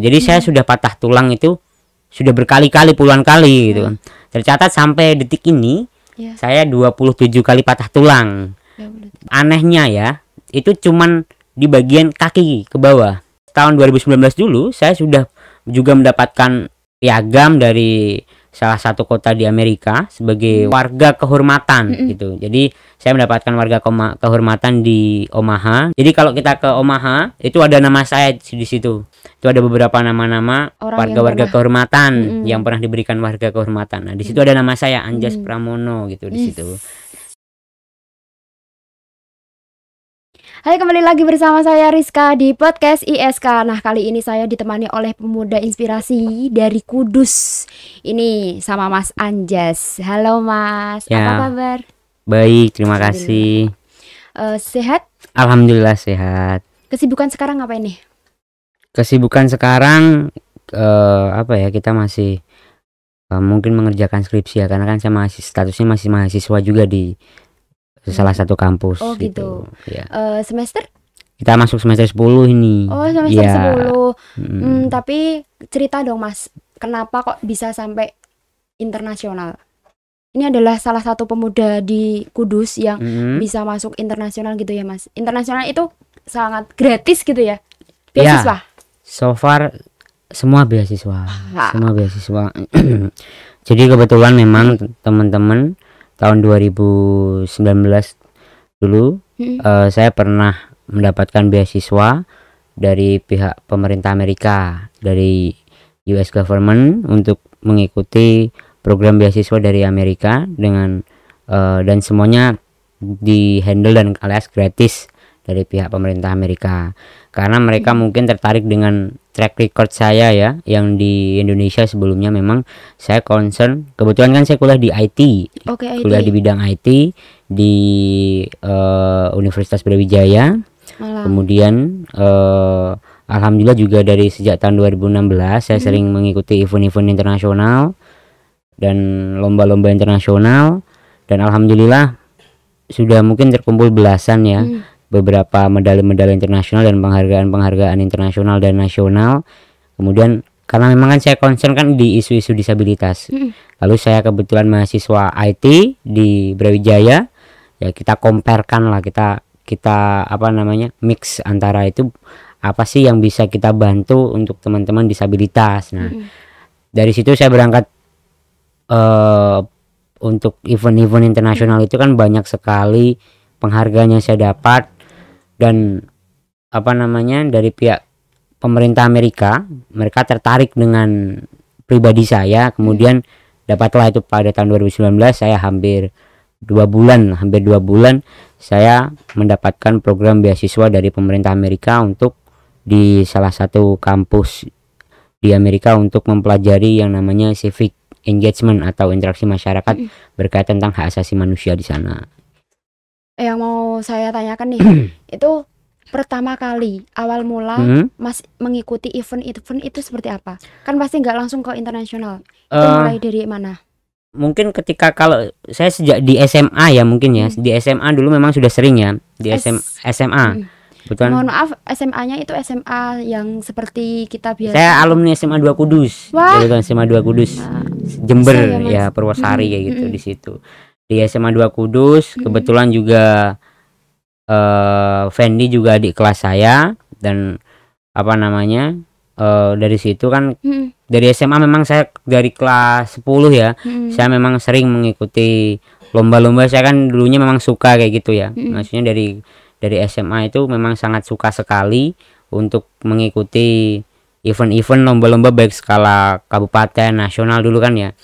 Jadi saya sudah patah tulang itu sudah berkali-kali, puluhan kali gitu kan. Tercatat sampai detik ini saya 27 kali patah tulang. Anehnya ya, itu cuman di bagian kaki ke bawah. Tahun 2019 dulu saya sudah juga mendapatkan piagam dari salah satu kota di Amerika sebagai warga kehormatan gitu. Jadi saya mendapatkan warga kehormatan di Omaha. Jadi kalau kita ke Omaha itu ada nama saya di situ. Itu ada beberapa nama-nama warga-warga kehormatan yang pernah diberikan warga kehormatan. Nah, di situ ada nama saya Anjas Pramono gitu di situ. Hai, kembali lagi bersama saya Rizka di podcast ISK. Nah, kali ini saya ditemani oleh pemuda inspirasi dari Kudus. Ini sama Mas Anjas. Halo Mas, Ya, apa kabar? Baik, terima kasih. Sehat? Alhamdulillah sehat. Kesibukan sekarang apa ini? Kesibukan sekarang apa ya, kita masih mungkin mengerjakan skripsi ya, karena kan saya masih statusnya masih mahasiswa juga di salah satu kampus. Oh gitu. Ya. Semester? Kita masuk semester 10 ini. Oh, semester Ya. 10. Tapi cerita dong Mas, kenapa kok bisa sampai internasional? Ini adalah salah satu pemuda di Kudus yang bisa masuk internasional gitu ya Mas. Internasional itu sangat gratis gitu ya? Beasiswa? Ya, so far semua beasiswa. Semua beasiswa. Jadi kebetulan memang teman-teman tahun 2019 dulu saya pernah mendapatkan beasiswa dari pihak pemerintah Amerika, dari US government, untuk mengikuti program beasiswa dari Amerika dengan dan semuanya di handle dan alias gratis dari pihak pemerintah Amerika, karena mereka mungkin tertarik dengan track record saya ya, yang di Indonesia sebelumnya memang saya concern. Kebetulan kan saya kuliah di IT, kuliah di bidang IT di Universitas Brawijaya. Kemudian alhamdulillah juga dari sejak tahun 2016 saya sering mengikuti event-event internasional dan lomba-lomba internasional, dan alhamdulillah sudah mungkin terkumpul belasan ya beberapa medali-medali internasional dan penghargaan-penghargaan internasional dan nasional. Kemudian karena memang kan saya concern kan di isu-isu disabilitas, lalu saya kebetulan mahasiswa IT di Brawijaya ya, kita comparekan lah, kita apa namanya, mix antara itu apa sih yang bisa kita bantu untuk teman-teman disabilitas. Nah, dari situ saya berangkat untuk event-event internasional. Itu kan banyak sekali penghargaan yang saya dapat, dan apa namanya, dari pihak pemerintah Amerika, mereka tertarik dengan pribadi saya. Kemudian dapatlah itu pada tahun 2019, saya hampir 2 bulan saya mendapatkan program beasiswa dari pemerintah Amerika untuk di salah satu kampus di Amerika untuk mempelajari yang namanya civic engagement atau interaksi masyarakat berkaitan tentang hak asasi manusia di sana. Yang mau saya tanyakan nih, itu pertama kali awal mula Mas mengikuti event-event itu seperti apa? Kan pasti nggak langsung ke internasional. Itu mulai dari mana? Mungkin ketika, kalau saya sejak di SMA ya, mungkin ya di SMA dulu memang sudah sering ya di SMA. Betul. Mohon maaf, SMA-nya itu SMA yang seperti kita biasa. Saya alumni SMA 2 Kudus. Betul, SMA 2 Kudus. Jember ya, Purwosari kayak gitu di situ. Di SMA 2 Kudus, kebetulan juga Fendi juga adik kelas saya, dan apa namanya, dari situ kan dari SMA memang saya dari kelas 10 ya, saya memang sering mengikuti lomba-lomba. Saya kan dulunya memang suka kayak gitu ya, maksudnya dari SMA itu memang sangat suka sekali untuk mengikuti event-event lomba-lomba baik skala kabupaten, nasional dulu kan ya.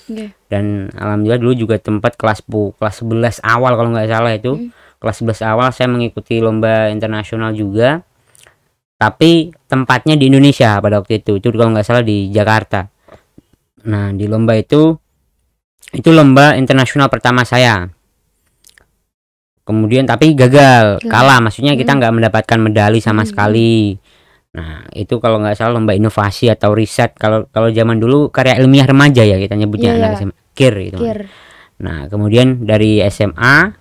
Dan alhamdulillah dulu juga tempat kelas 11 awal kalau nggak salah itu. Kelas 11 awal saya mengikuti lomba internasional juga. Tapi tempatnya di Indonesia pada waktu itu kalau nggak salah di Jakarta. Nah, di lomba itu lomba internasional pertama saya. Kemudian tapi gagal, kalah, maksudnya kita nggak mendapatkan medali sama sekali. Nah, itu kalau nggak salah lomba inovasi atau riset, kalau zaman dulu karya ilmiah remaja ya kita nyebutnya, anak SMA, KIR gitu. Nah, kemudian dari SMA,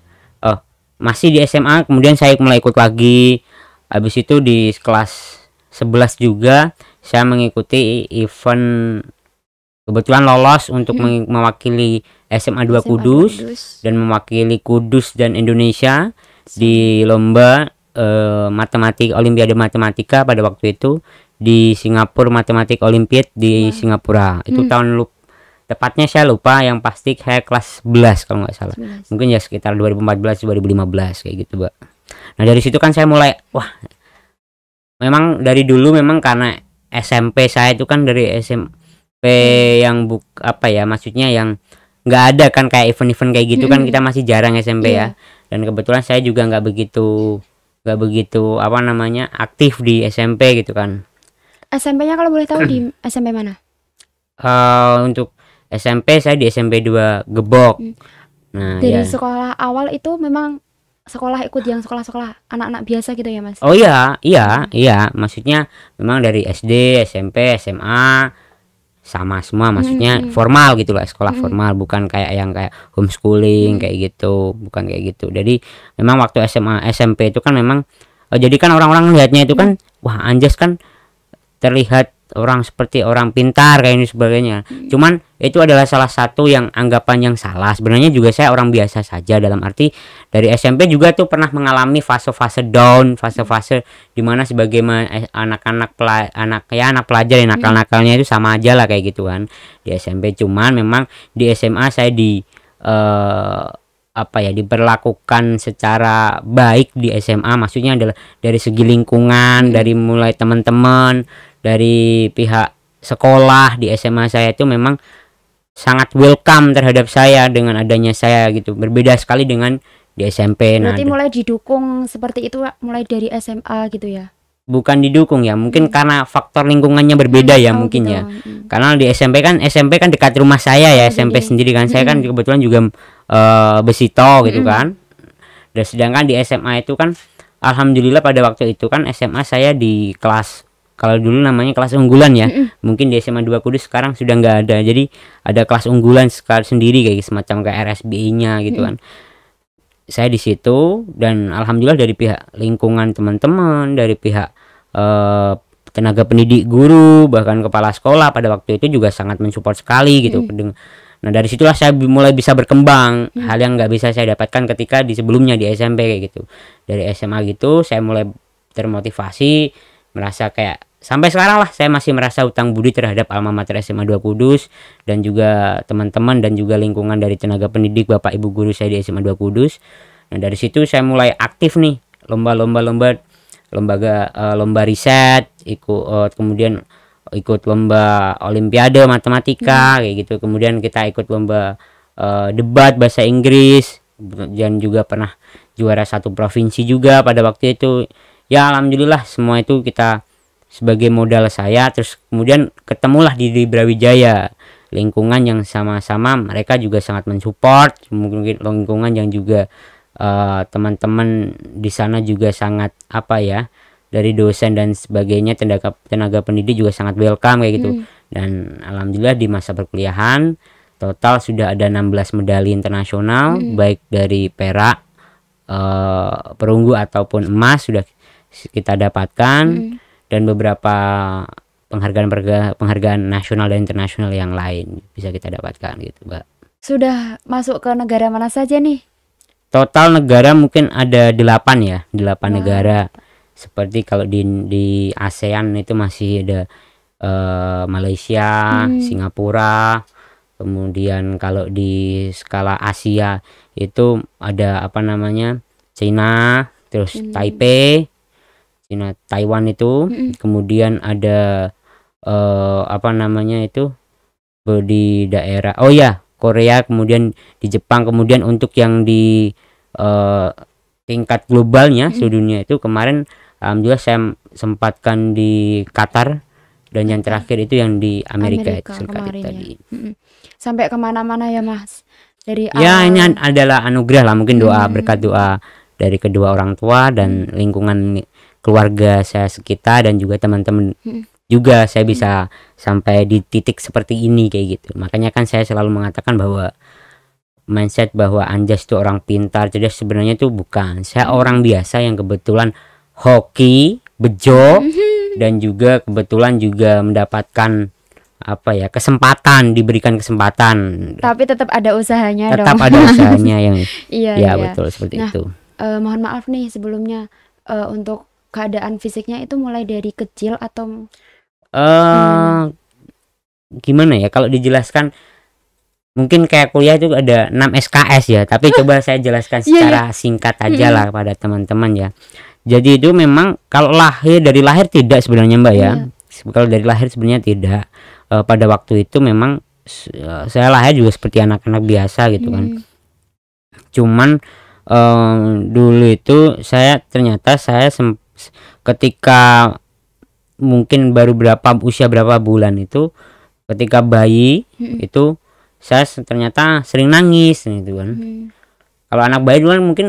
masih di SMA, kemudian saya mulai ikut lagi. Habis itu di kelas 11 juga saya mengikuti event, kebetulan lolos untuk mewakili SMA 2 Kudus dan mewakili Kudus dan Indonesia di lomba matematik, Olimpiade Matematika pada waktu itu di Singapura, Matematik Olimpiade di Singapura. Itu tahun tepatnya saya lupa, yang pasti saya kelas 11 kalau nggak salah. Mungkin ya sekitar 2014 2015 kayak gitu, Mbak. Nah, dari situ kan saya mulai, wah, memang dari dulu memang karena SMP saya itu kan dari SMP yang maksudnya yang nggak ada kan kayak event-event kayak gitu kan, kita masih jarang SMP ya. Dan kebetulan saya juga nggak begitu aktif di SMP gitu kan. SMP-nya kalau boleh tahu di SMP mana? Untuk SMP saya di SMP 2 Gebok. Nah, dari sekolah awal itu memang sekolah ikut yang sekolah-sekolah anak-anak biasa gitu ya, Mas? Oh iya, maksudnya memang dari SD, SMP, SMA sama semua, maksudnya formal gitu lah, sekolah formal, bukan kayak yang kayak homeschooling kayak gitu, bukan kayak gitu. Jadi memang waktu SMA SMP itu kan memang jadi kan orang-orang lihatnya itu kan wah, Anjas kan terlihat orang seperti orang pintar kayak ini sebagainya. Cuman itu adalah salah satu yang anggapan yang salah. Sebenarnya juga saya orang biasa saja, dalam arti dari SMP juga tuh pernah mengalami fase-fase down, fase-fase dimana sebagaimana anak anak pelajar yang nakal-nakalnya itu sama aja lah kayak gitu kan di SMP. Cuman memang di SMA saya diperlakukan secara baik di SMA, maksudnya adalah dari segi lingkungan, dari mulai teman-teman, dari pihak sekolah di SMA saya itu memang sangat welcome terhadap saya dengan adanya saya gitu. Berbeda sekali dengan di SMP. Berarti mulai didukung seperti itu mulai dari SMA gitu ya? Bukan didukung ya, mungkin karena faktor lingkungannya berbeda ya mungkin gitu. Ya. Karena di SMP kan dekat rumah saya ya, SMP sendiri kan. Saya kan kebetulan juga Besito gitu kan. Dan sedangkan di SMA itu kan alhamdulillah pada waktu itu kan SMA saya di kelas, kalau dulu namanya kelas unggulan ya, mungkin di SMA 2 Kudus sekarang sudah nggak ada. Jadi ada kelas unggulan sendiri kayak semacam kayak RSBI-nya gitu kan. Saya di situ dan alhamdulillah dari pihak lingkungan teman-teman, dari pihak tenaga pendidik, guru, bahkan kepala sekolah pada waktu itu juga sangat mensupport sekali gitu. Nah, dari situlah saya mulai bisa berkembang, hal yang nggak bisa saya dapatkan ketika di sebelumnya di SMP kayak gitu. Dari SMA gitu saya mulai termotivasi, merasa kayak sampai sekarang lah saya masih merasa utang budi terhadap alma mater SMA 2 Kudus dan juga teman-teman dan juga lingkungan dari tenaga pendidik, Bapak Ibu guru saya di SMA 2 Kudus. Nah, dari situ saya mulai aktif nih lomba riset, kemudian ikut lomba Olimpiade Matematika kayak gitu. Kemudian kita ikut lomba debat bahasa Inggris dan juga pernah juara 1 provinsi juga pada waktu itu. Ya alhamdulillah semua itu kita sebagai modal saya. Terus kemudian ketemulah di Brawijaya, lingkungan yang sama-sama mereka juga sangat mensupport, mungkin lingkungan yang juga teman-teman di sana juga sangat dari dosen dan sebagainya, tenaga pendidik juga sangat welcome kayak gitu. Dan alhamdulillah di masa perkuliahan total sudah ada 16 medali internasional, baik dari perak, perunggu ataupun emas sudah kita dapatkan, dan beberapa penghargaan nasional dan internasional yang lain bisa kita dapatkan gitu, Mbak. Sudah masuk ke negara mana saja nih? Total negara mungkin ada 8 negara. Seperti kalau di ASEAN itu masih ada Malaysia, Singapura. Kemudian kalau di skala Asia itu ada China, terus Taipei, China, Taiwan itu. Kemudian ada di daerah Korea, kemudian di Jepang. Kemudian untuk yang di tingkat globalnya sedunia itu kemarin alhamdulillah saya sempatkan di Qatar, dan yang terakhir itu yang di Amerika itu tadi. Sampai kemana-mana ya Mas? Ini adalah anugerah lah, mungkin berkat doa dari kedua orang tua dan lingkungan keluarga saya sekitar dan juga teman-teman juga saya bisa sampai di titik seperti ini kayak gitu. Makanya kan saya selalu mengatakan bahwa mindset bahwa Anjas itu orang pintar cerdas, sebenarnya itu bukan. Saya orang biasa yang kebetulan hoki, bejo, dan juga kebetulan juga mendapatkan apa ya, diberikan kesempatan, tapi tetap ada usahanya tetap dong. ada usahanya yang Iya, ya iya. betul seperti itu. Mohon maaf nih sebelumnya, untuk keadaan fisiknya itu mulai dari kecil atau gimana ya kalau dijelaskan, mungkin kayak kuliah itu ada 6 SKS ya, tapi coba saya jelaskan secara singkat aja lah pada teman-teman ya. Jadi itu memang kalau dari lahir tidak sebenarnya Mbak ya. Kalau dari lahir sebenarnya tidak. Pada waktu itu memang saya lahir juga seperti anak-anak biasa gitu kan. Cuman dulu itu ternyata saya ketika mungkin baru usia berapa bulan itu, ketika bayi itu saya ternyata sering nangis gitu kan. Kalau anak bayi dulu kan mungkin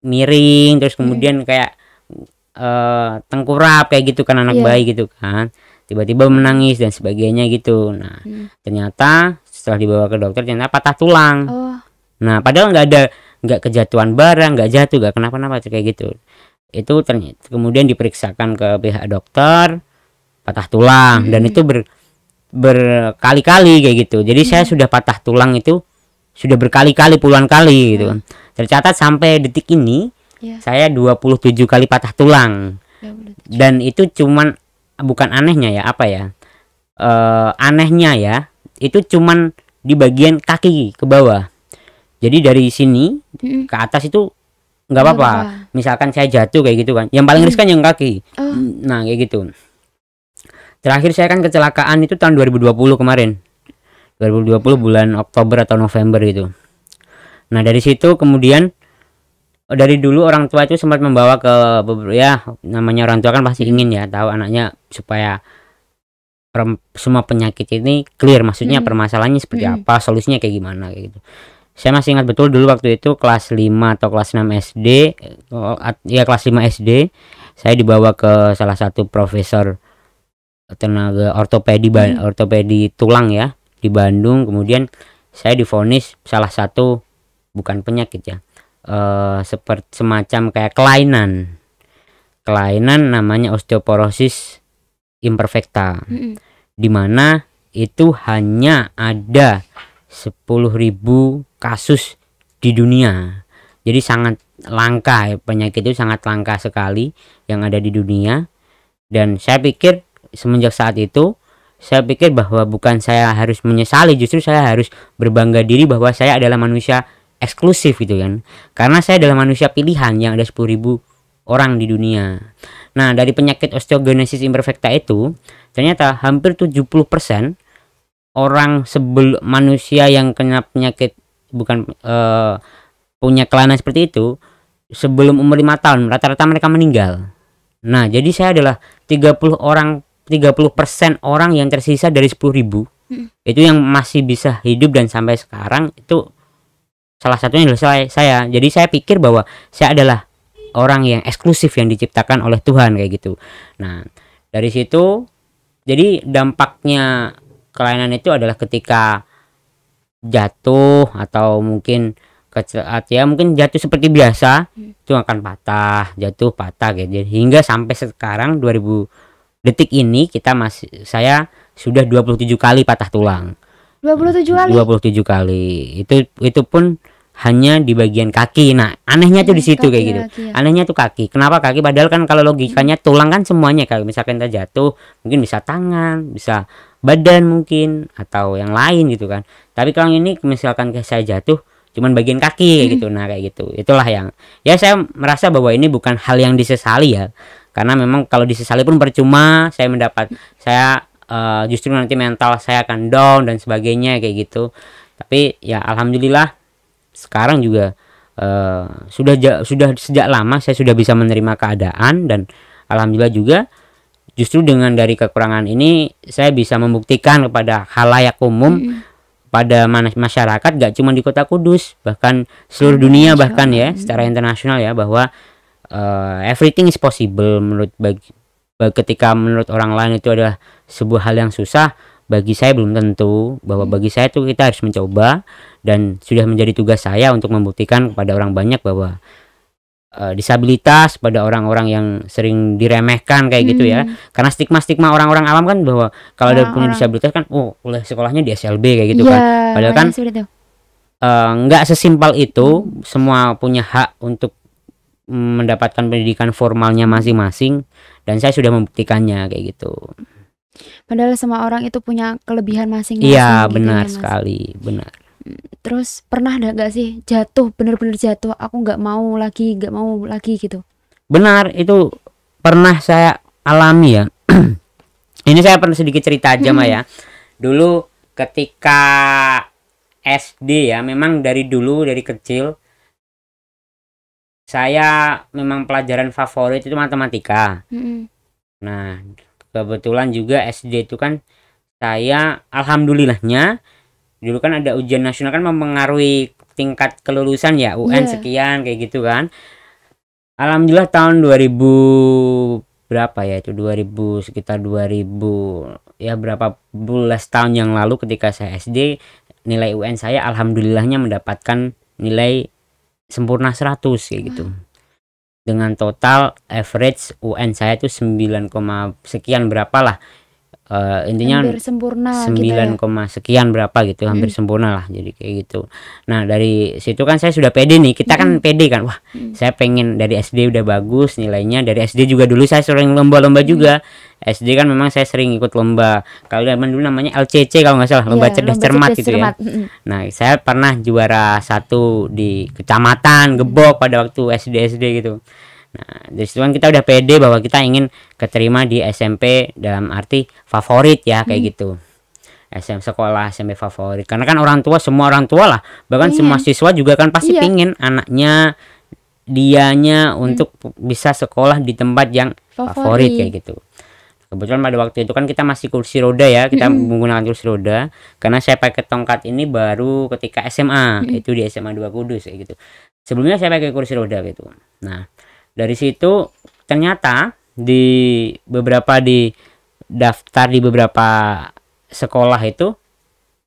miring, terus kemudian kayak tengkurap kayak gitu kan anak bayi gitu kan, tiba-tiba menangis dan sebagainya gitu. Nah ternyata setelah dibawa ke dokter ternyata patah tulang. Nah padahal nggak kejatuhan barang, nggak jatuh, nggak kenapa-napa kayak gitu. Itu ternyata kemudian diperiksakan ke pihak dokter, patah tulang, dan itu berkali-kali kayak gitu. Jadi saya sudah patah tulang itu sudah berkali-kali, puluhan kali gitu kan. Tercatat sampai detik ini saya 27 kali patah tulang. Dan itu cuman, bukan anehnya ya, apa ya, anehnya ya itu cuman di bagian kaki ke bawah. Jadi dari sini ke atas itu nggak apa-apa. Misalkan saya jatuh kayak gitu kan, yang paling riskan yang kaki. Nah kayak gitu. Terakhir saya kan kecelakaan itu tahun 2020 kemarin, 2020 bulan Oktober atau November gitu. Nah dari situ kemudian, dari dulu orang tua itu sempat membawa ke ya, namanya orang tua kan pasti ingin ya tahu anaknya supaya semua penyakit ini clear, maksudnya permasalahannya seperti apa, solusinya kayak gimana kayak gitu. Saya masih ingat betul dulu waktu itu kelas 5 atau kelas 6 SD, ya kelas 5 SD, saya dibawa ke salah satu profesor tenaga ortopedi tulang ya di Bandung. Kemudian saya divonis salah satu, bukan penyakit ya, seperti semacam kayak kelainan namanya osteoporosis imperfecta, dimana itu hanya ada 10.000 kasus di dunia. Jadi sangat langka, penyakit itu sangat langka sekali yang ada di dunia. Dan saya pikir semenjak saat itu, saya pikir bahwa bukan saya harus menyesali, justru saya harus berbangga diri bahwa saya adalah manusia eksklusif gitu kan. Karena saya adalah manusia pilihan yang ada 10.000 orang di dunia. Nah dari penyakit osteogenesis imperfecta itu ternyata hampir 70% orang manusia yang kena penyakit punya kelainan seperti itu sebelum umur 5 tahun rata-rata mereka meninggal. Nah jadi saya adalah 30% orang yang tersisa dari 10.000 itu yang masih bisa hidup, dan sampai sekarang itu salah satunya adalah saya. Jadi saya pikir bahwa saya adalah orang yang eksklusif yang diciptakan oleh Tuhan kayak gitu. Nah dari situ jadi dampaknya kelainan itu adalah ketika jatuh atau mungkin mungkin jatuh seperti biasa itu akan jatuh patah gitu. Hingga sampai sekarang 2000 detik ini saya sudah 27 kali patah tulang. 27 kali. Itu pun hanya di bagian kaki. Nah anehnya tuh di situ kayak gitu. Anehnya tuh kaki. Kenapa kaki? Padahal kan kalau logikanya tulang kan semuanya, kalau misalkan kita jatuh mungkin bisa tangan, bisa badan mungkin, atau yang lain gitu kan. Tapi kalau ini misalkan saya jatuh cuman bagian kaki kayak gitu. Nah kayak gitu, itulah yang ya saya merasa bahwa ini bukan hal yang disesali ya, karena memang kalau disesali pun percuma. Saya justru nanti mental saya akan down dan sebagainya kayak gitu. Tapi ya alhamdulillah sekarang juga sudah sejak lama saya sudah bisa menerima keadaan, dan alhamdulillah juga justru dengan dari kekurangan ini saya bisa membuktikan kepada khalayak umum, pada masyarakat, gak cuma di Kota Kudus, bahkan seluruh dunia, bahkan ya secara internasional ya, bahwa everything is possible. Ketika menurut orang lain itu adalah sebuah hal yang susah, bagi saya belum tentu. Bahwa bagi saya itu kita harus mencoba, dan sudah menjadi tugas saya untuk membuktikan kepada orang banyak bahwa disabilitas, pada orang-orang yang sering diremehkan kayak gitu ya. Karena stigma orang-orang awam kan bahwa kalau ada punya disabilitas kan oleh sekolahnya di SLB kayak gitu kan. Padahal kan nggak sesimpel itu. Semua punya hak untuk mendapatkan pendidikan formalnya masing-masing, dan saya sudah membuktikannya kayak gitu. Padahal semua orang itu punya kelebihan masing-masing. Iya, benar sekali, benar. Terus pernah gak sih jatuh, bener-bener jatuh, aku nggak mau lagi gitu? Benar, itu pernah saya alami ya. Ini saya pernah sedikit cerita aja Mah ya. Dulu ketika SD ya, memang dari kecil saya memang pelajaran favorit itu matematika. Nah, kebetulan juga SD itu kan saya alhamdulillahnya dulu kan ada ujian nasional kan mempengaruhi tingkat kelulusan ya, UN sekian kayak gitu kan. Alhamdulillah tahun 2000 berapa ya itu, 2000 sekitar 2000 ya, berapa belas tahun yang lalu ketika saya SD, nilai UN saya alhamdulillahnya mendapatkan nilai sempurna 100 kayak gitu. Dengan total average UN saya itu 9, sekian berapa lah. Intinya hampir sempurna 9, gitu ya. Sekian berapa gitu, hampir sempurna lah, jadi kayak gitu. Nah dari situ kan saya sudah pede nih, kita kan pede kan, wah saya pengen dari SD udah bagus nilainya. Dari SD juga dulu saya sering lomba-lomba juga. SD kan memang saya sering ikut lomba, kalau zaman dulu namanya LCC kalau nggak salah, lomba cerdas cermat gitu ya. Nah saya pernah juara 1 di kecamatan Gebok pada waktu SD gitu. Nah, dari situ kan kita udah pede bahwa kita ingin keterima di SMP dalam arti favorit ya kayak gitu. Sekolah SMP favorit. Karena kan semua orang tua lah, bahkan semua siswa juga kan pasti pingin anaknya, dianya untuk bisa sekolah di tempat yang favorit kayak gitu. Kebetulan pada waktu itu kan kita masih kursi roda ya, kita menggunakan kursi roda. Karena saya pakai tongkat ini baru ketika SMA, itu di SMA 2 Kudus kayak gitu. Sebelumnya saya pakai kursi roda gitu. Nah, dari situ ternyata di daftar di beberapa sekolah itu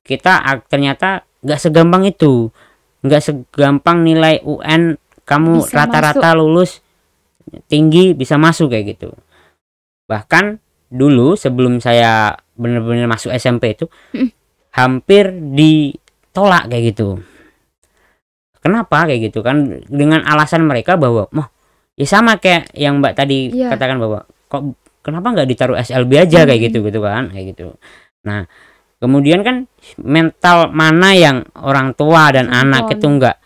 kita ternyata nggak segampang itu, nggak segampang nilai UN kamu rata-rata lulus tinggi bisa masuk kayak gitu. Bahkan dulu sebelum saya benar-benar masuk SMP itu hampir ditolak kayak gitu. Kenapa kayak gitu kan, dengan alasan mereka bahwa ya sama kayak yang Mbak tadi katakan bahwa kok kenapa nggak ditaruh SLB aja kayak gitu kan, kayak gitu. Nah kemudian kan mental mana yang orang tua dan anak itu nggak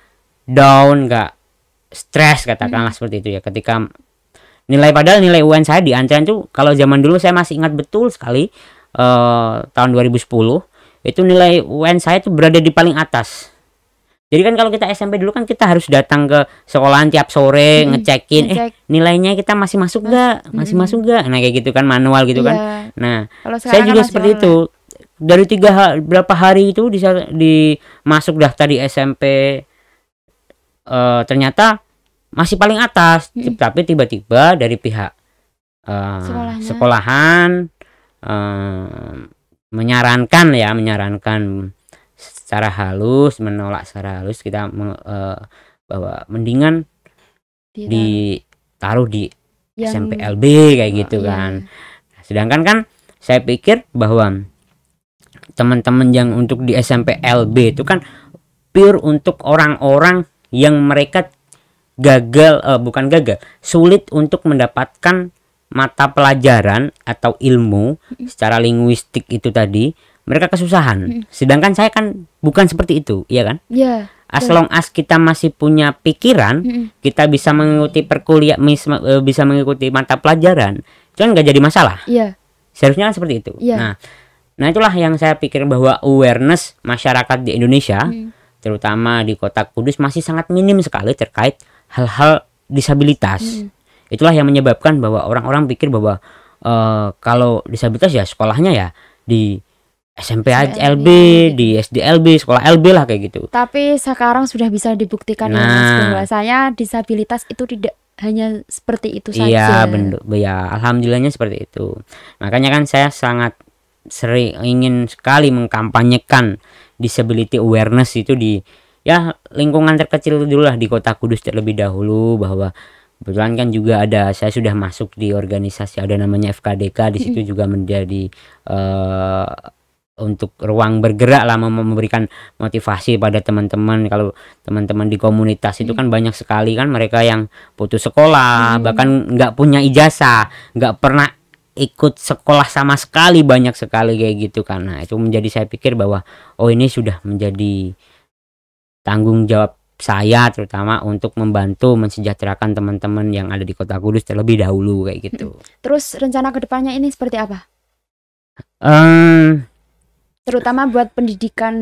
down, nggak stres katakanlah seperti itu ya, ketika padahal nilai UN saya di antrean tuh kalau zaman dulu saya masih ingat betul sekali, tahun 2010 itu nilai UN saya tuh berada di paling atas. Jadi kan kalau kita SMP dulu kan kita harus datang ke sekolahan tiap sore ngecekin nilainya kita masih masuk gak, masuk gak, nah kayak gitu kan, manual gitu kan. Nah saya juga seperti itu, dari berapa hari itu di masuk daftar di SMP, ternyata masih paling atas. Tapi tiba-tiba dari pihak sekolahan menyarankan secara halus, menolak secara halus kita bahwa mendingan ditaruh di SMP LB kayak gitu kan. Sedangkan kan saya pikir bahwa teman-teman yang untuk di SMP LB itu kan pure untuk orang-orang yang mereka sulit untuk mendapatkan mata pelajaran atau ilmu secara linguistik itu tadi, mereka kesusahan. Sedangkan saya kan bukan seperti itu, iya kan? Iya. As long as kita masih punya pikiran, kita bisa mengikuti bisa mengikuti mata pelajaran, itu kan nggak jadi masalah. Iya. Seharusnya kan seperti itu. Iya. Nah itulah yang saya pikir bahwa awareness masyarakat di Indonesia, terutama di Kota Kudus, masih sangat minim sekali terkait hal-hal disabilitas. Itulah yang menyebabkan bahwa orang-orang pikir bahwa kalau disabilitas ya sekolahnya ya di SMP LB, di SD LB, sekolah LB lah kayak gitu. Tapi sekarang sudah bisa dibuktikan bahwasanya disabilitas itu tidak hanya seperti itu saja. Iya, ya alhamdulillahnya seperti itu. Makanya kan saya sangat ingin sekali mengkampanyekan disability awareness itu di ya lingkungan terkecil dulu lah di Kota Kudus terlebih dahulu, bahwa kebetulan kan juga saya sudah masuk di organisasi ada namanya FKDK, di situ juga menjadi untuk ruang bergerak lah, memberikan motivasi pada teman-teman. Kalau teman-teman di komunitas itu kan banyak sekali kan mereka yang putus sekolah, bahkan nggak punya ijazah, nggak pernah ikut sekolah sama sekali, banyak sekali kayak gitu kan. Nah itu menjadi saya pikir bahwa ini sudah menjadi tanggung jawab saya terutama untuk membantu mensejahterakan teman-teman yang ada di Kota Kudus terlebih dahulu kayak gitu. Terus rencana kedepannya ini seperti apa? Terutama buat pendidikan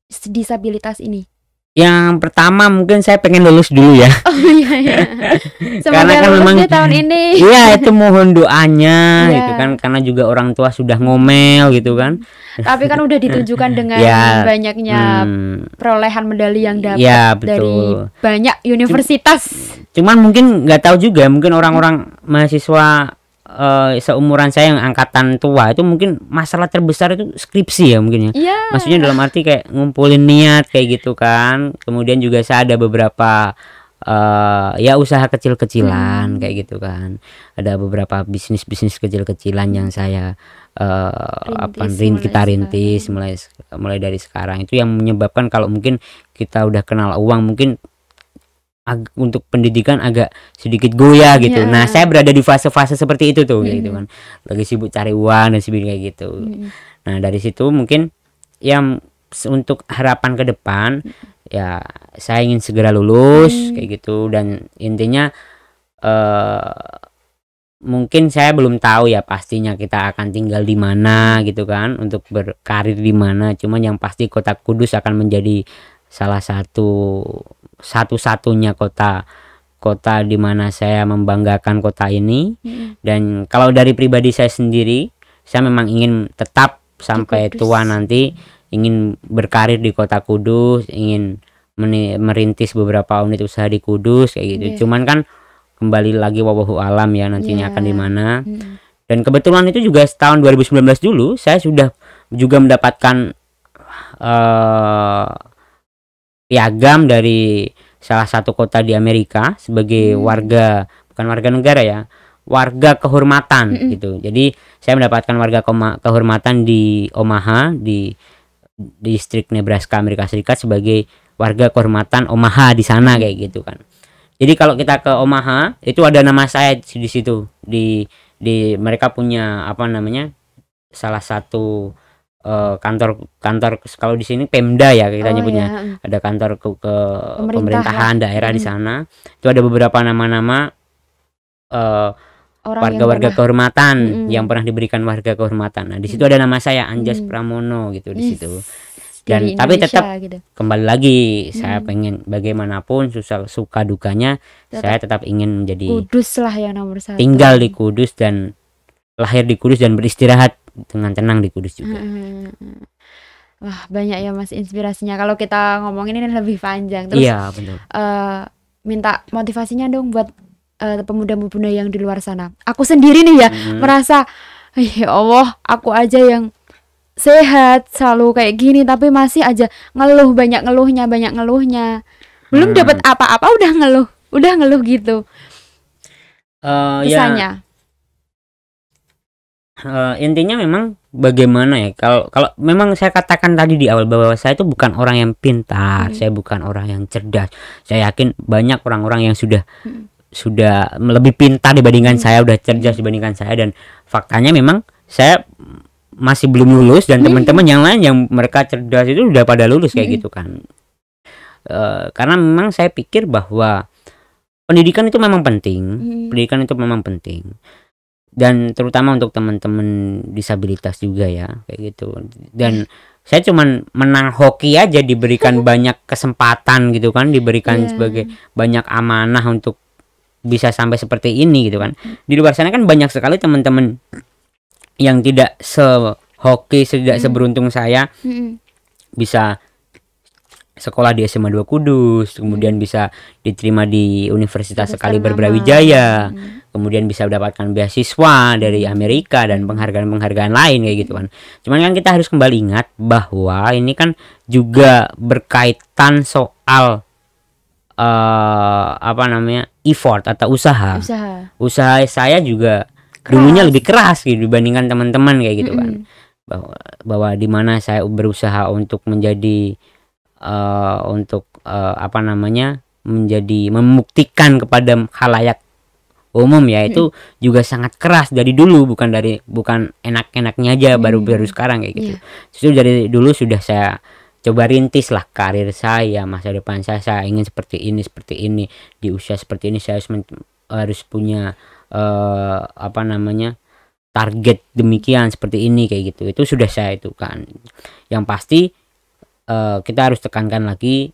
disabilitas ini. Yang pertama mungkin saya pengen lulus dulu ya. Oh iya. Karena kan memang tahun ini. Iya, itu mohon doanya gitu kan, karena juga orang tua sudah ngomel gitu kan. Tapi kan udah ditunjukkan dengan banyaknya perolehan medali yang dapat dari banyak universitas. Cuman mungkin nggak tahu juga, mungkin orang-orang mahasiswa seumuran saya yang angkatan tua itu mungkin masalah terbesar itu skripsi ya mungkin ya. Maksudnya dalam arti kayak ngumpulin niat kayak gitu kan. Kemudian juga saya ada beberapa ya usaha kecil-kecilan kayak gitu kan. Ada beberapa bisnis kecil-kecilan yang saya kita rintis mulai dari sekarang. Itu yang menyebabkan kalau mungkin kita udah kenal uang, mungkin untuk pendidikan agak sedikit goyah gitu. Nah saya berada di fase-fase seperti itu tuh gitu kan, lagi sibuk cari uang dan sebagainya kayak gitu. Nah dari situ mungkin yang untuk harapan ke depan ya saya ingin segera lulus kayak gitu. Dan intinya mungkin saya belum tahu ya pastinya kita akan tinggal di mana gitu kan, untuk berkarir di mana. Cuman yang pasti Kota Kudus akan menjadi salah satu-satunya kota di mana saya membanggakan kota ini. Dan kalau dari pribadi saya sendiri, saya memang ingin tetap sampai tua nanti ingin berkarir di Kota Kudus, ingin merintis beberapa unit usaha di Kudus kayak gitu. Cuman kan kembali lagi wallahu alam ya nantinya akan di mana. Dan kebetulan itu juga tahun 2019 dulu saya sudah juga mendapatkan piagam dari salah satu kota di Amerika sebagai bukan warga negara ya, warga kehormatan gitu. Jadi saya mendapatkan warga kehormatan di Omaha di distrik Nebraska Amerika Serikat sebagai warga kehormatan Omaha di sana kayak gitu kan. Jadi kalau kita ke Omaha itu ada nama saya di situ, di mereka punya apa namanya, salah satu kantor kalau di sini Pemda ya kita nyebutnya. Ada kantor ke pemerintahan daerah di sana. Itu ada beberapa nama-nama warga-warga kehormatan yang pernah diberikan warga kehormatan. Nah di situ ada nama saya Anjas Pramono gitu di situ. Dan tapi tetap gitu. Kembali lagi saya pengen bagaimanapun suka dukanya saya tetap ingin menjadi Kudus lah yang nomor satu. Tinggal di Kudus dan lahir di Kudus dan beristirahat dengan tenang di Kudus juga. Wah banyak ya Mas inspirasinya. Kalau kita ngomongin ini lebih panjang. Terus iya betul. Minta motivasinya dong buat pemuda-pemuda yang di luar sana. Aku sendiri nih ya merasa ya Allah, aku aja yang sehat selalu kayak gini tapi masih aja banyak ngeluhnya. Belum dapat apa-apa udah ngeluh gitu. Misalnya intinya memang bagaimana ya, kalau memang saya katakan tadi di awal bahwa saya itu bukan orang yang pintar, saya bukan orang yang cerdas. Saya yakin banyak orang-orang yang sudah lebih pintar dibandingkan saya, udah cerdas dibandingkan saya, dan faktanya memang saya masih belum lulus dan teman-teman yang lain yang mereka cerdas itu udah pada lulus kayak gitu kan. Karena memang saya pikir bahwa pendidikan itu memang penting. Dan terutama untuk teman-teman disabilitas juga ya kayak gitu. Dan saya cuman menang hoki aja, diberikan banyak kesempatan gitu kan, diberikan sebagai banyak amanah untuk bisa sampai seperti ini gitu kan. Di luar sana kan banyak sekali teman-teman yang tidak sehoki, tidak seberuntung saya bisa sekolah di SMA 2 Kudus, kemudian bisa diterima di Universitas Sekaliber Nama. Brawijaya, kemudian bisa mendapatkan beasiswa dari Amerika dan penghargaan-penghargaan lain kayak gitu kan. Cuman kan kita harus kembali ingat bahwa ini kan juga berkaitan soal apa namanya, effort atau usaha. Usaha saya juga dulunya lebih keras gitu dibandingkan teman-teman kayak gitu kan. Bahwa di mana saya berusaha untuk menjadi apa namanya, menjadi membuktikan kepada khalayak umum ya, itu juga sangat keras dari dulu, bukan enak-enaknya aja baru sekarang kayak gitu. Justru dari dulu sudah saya coba rintis lah karir saya, masa depan saya ingin seperti ini di usia seperti ini saya harus punya apa namanya, target demikian seperti ini kayak gitu. Itu sudah saya itu kan. Yang pasti kita harus tekankan lagi,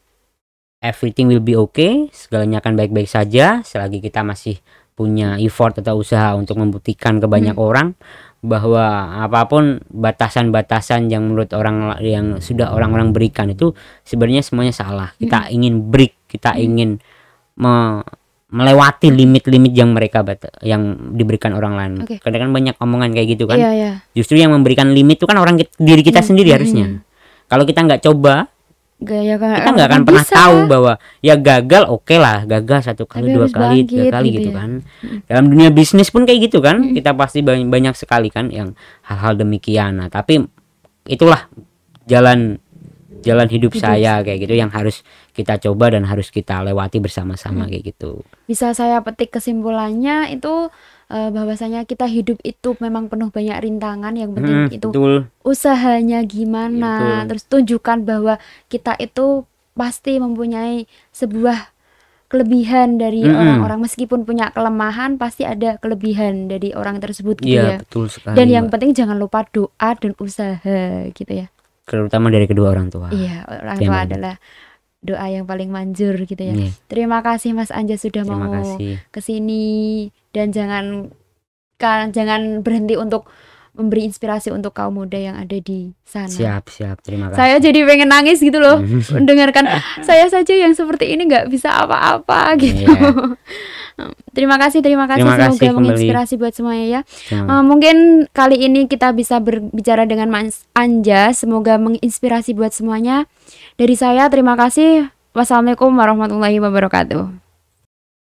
everything will be okay, segalanya akan baik-baik saja selagi kita masih punya effort atau usaha untuk membuktikan ke banyak orang bahwa apapun batasan-batasan yang menurut orang yang sudah orang-orang berikan itu sebenarnya semuanya salah. Kita ingin break, kita ingin melewati limit-limit yang yang diberikan orang lain. Kadang kan banyak omongan kayak gitu kan. Justru yang memberikan limit itu kan diri kita sendiri harusnya. Kalau kita nggak coba, kita nggak akan pernah tahu bahwa ya gagal, oke lah, gagal 1 kali, 2 kali, 3 kali gitu kan. Dalam dunia bisnis pun kayak gitu kan, kita pasti banyak sekali kan yang hal-hal demikian. Nah, tapi itulah jalan hidup saya kayak gitu yang harus kita coba dan harus kita lewati bersama-sama kayak gitu. Bisa saya petik kesimpulannya itu bahwasanya kita hidup itu memang penuh banyak rintangan, yang penting itu usahanya gimana, terus tunjukkan bahwa kita itu pasti mempunyai sebuah kelebihan dari orang-orang, meskipun punya kelemahan pasti ada kelebihan dari orang tersebut gitu ya. Betul sekali, dan yang penting jangan lupa doa dan usaha gitu ya, terutama dari kedua orang tua. Iya, orang tua adalah doa yang paling manjur gitu ya. Terima kasih Mas Anjas sudah mau kesini, dan jangan berhenti untuk memberi inspirasi untuk kaum muda yang ada di sana. Siap, terima kasih. Saya jadi pengen nangis gitu loh mendengarkan saya saja yang seperti ini nggak bisa apa-apa gitu. Terima kasih semoga menginspirasi buat semuanya ya. Mungkin kali ini kita bisa berbicara dengan Mas Anjas, semoga menginspirasi buat semuanya. Dari saya terima kasih. Wassalamualaikum warahmatullahi wabarakatuh.